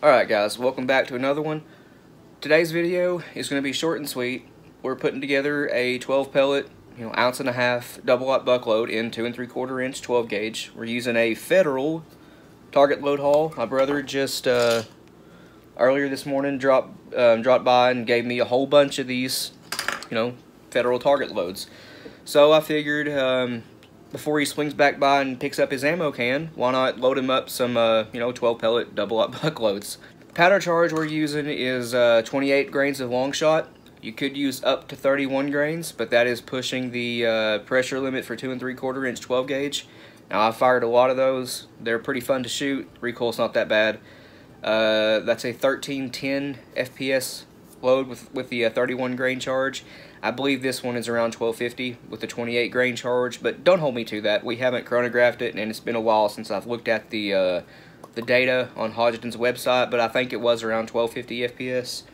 Alright guys, welcome back to another one. Today's video is going to be short and sweet. We're putting together a 12 pellet, ounce and a half double-aught buck load in 2 3/4 inch 12 gauge. We're using a Federal target load haul. My brother just earlier this morning dropped by and gave me a whole bunch of these, Federal target loads. So I figured before he swings back by and picks up his ammo can, why not load him up some 12 pellet double-aught buck loads. Powder charge we're using is 28 grains of long shot. You could use up to 31 grains, but that is pushing the pressure limit for 2 3/4 inch 12 gauge. Now I've fired a lot of those. They're pretty fun to shoot. Recoil's not that bad. That's a 1310 FPS load with the 31 grain charge. I believe this one is around 1250 with the 28 grain charge, but don't hold me to that. We haven't chronographed it, and it's been a while since I've looked at the data on Hodgdon's website, but I think it was around 1250 FPS.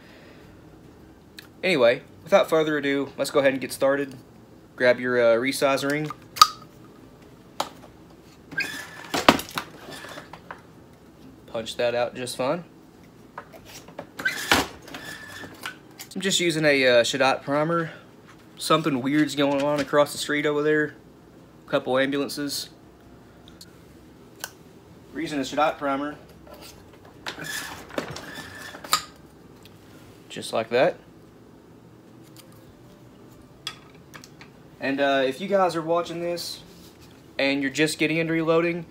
Anyway, without further ado, let's go ahead and get started. Grab your resize ring. Punch that out just fine. I'm just using a Pellet primer. Something weird's going on across the street over there. A couple ambulances. We're using a Pellet primer. Just like that. And if you guys are watching this and you're just getting into reloading,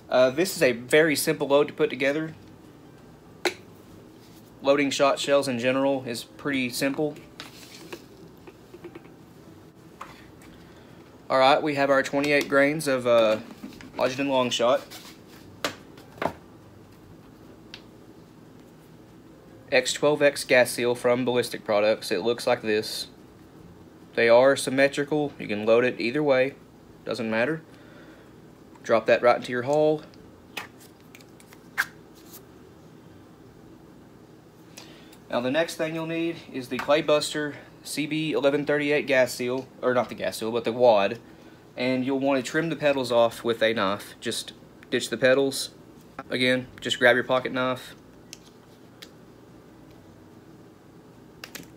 this is a very simple load to put together. Loading shot shells in general is pretty simple. Alright, we have our 28 grains of Hodgdon long shot. X12X gas seal from Ballistic Products. It looks like this. They are symmetrical. You can load it either way. Doesn't matter. Drop that right into your hull. Now the next thing you'll need is the Clay Buster CB1138 gas seal, or not the gas seal, but the wad. And you'll want to trim the petals off with a knife. Just ditch the petals. Again, just grab your pocket knife.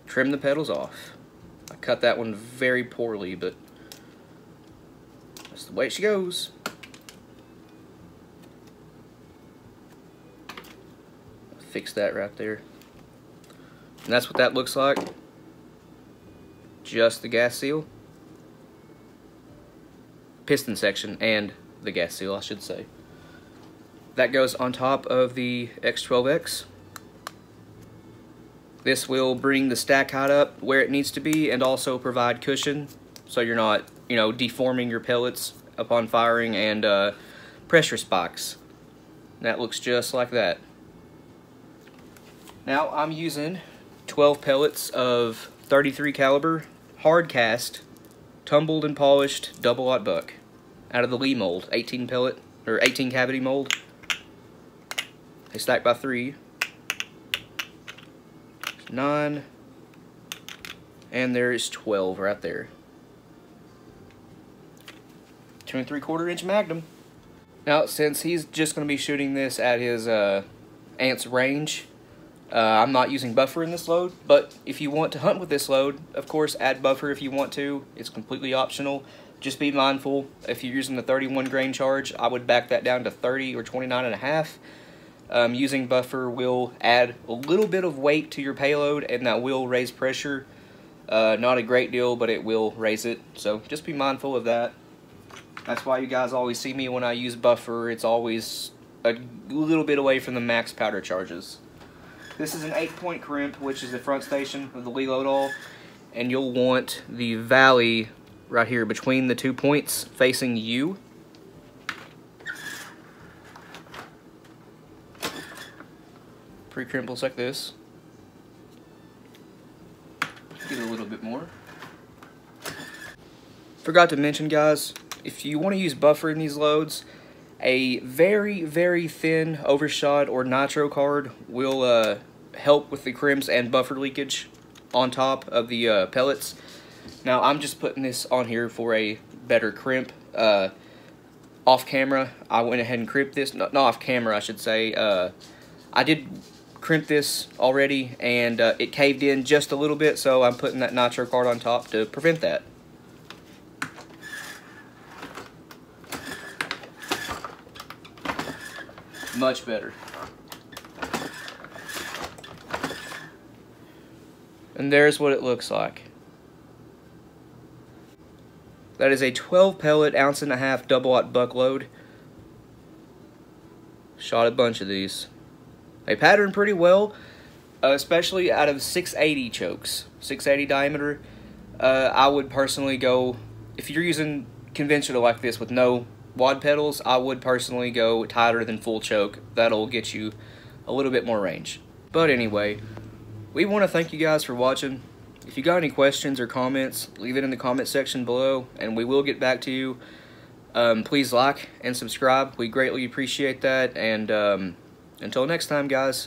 Trim the petals off. I cut that one very poorly, but that's the way she goes. Fix that right there. And that's what that looks like. Just the gas seal. Piston section and the gas seal, I should say. That goes on top of the X12X. This will bring the stack height up where it needs to be and also provide cushion so you're not, deforming your pellets upon firing, and pressure spikes. And that looks just like that. Now I'm using 12 pellets of 33 caliber hard cast tumbled and polished double-aught buck out of the Lee mold, 18 pellet or 18 cavity mold. They stack by 3, 9, and there's 12 right there. 2 3/4 inch Magnum. Now since he's just going to be shooting this at his ant's range, I'm not using buffer in this load, but if you want to hunt with this load, of course add buffer if you want to. It's completely optional. Just be mindful, if you're using the 31 grain charge, I would back that down to 30 or 29 and a half. Using buffer will add a little bit of weight to your payload, and that will raise pressure. Not a great deal, but it will raise it, so just be mindful of that. That's why you guys always see me when I use buffer. It's always a little bit away from the max powder charges. This is an 8-point crimp, which is the front station of the Lee load all, and you'll want the valley right here between the 2 points facing you. Pre-crimp looks like this. Get a little bit more. Forgot to mention, guys, if you want to use buffer in these loads, a very, very thin overshot or nitro card will help with the crimps and buffer leakage on top of the pellets. Now, I'm just putting this on here for a better crimp. Off camera, I went ahead and crimped this. Not off camera, I should say. I did crimped this already, and it caved in just a little bit, so I'm putting that nitro card on top to prevent that. Much better. And there's what it looks like. That is a 12 pellet, 1.5 ounce double-aught buck load. Shot a bunch of these. They pattern pretty well, especially out of 680 chokes, 680 diameter. I would personally go, if you're using conventional like this with no wad pedals, I would personally go tighter than full choke. That'll get you a little bit more range. But anyway, we want to thank you guys for watching. If you got any questions or comments, leave it in the comment section below, and we will get back to you. Please like and subscribe. We greatly appreciate that, and until next time, guys.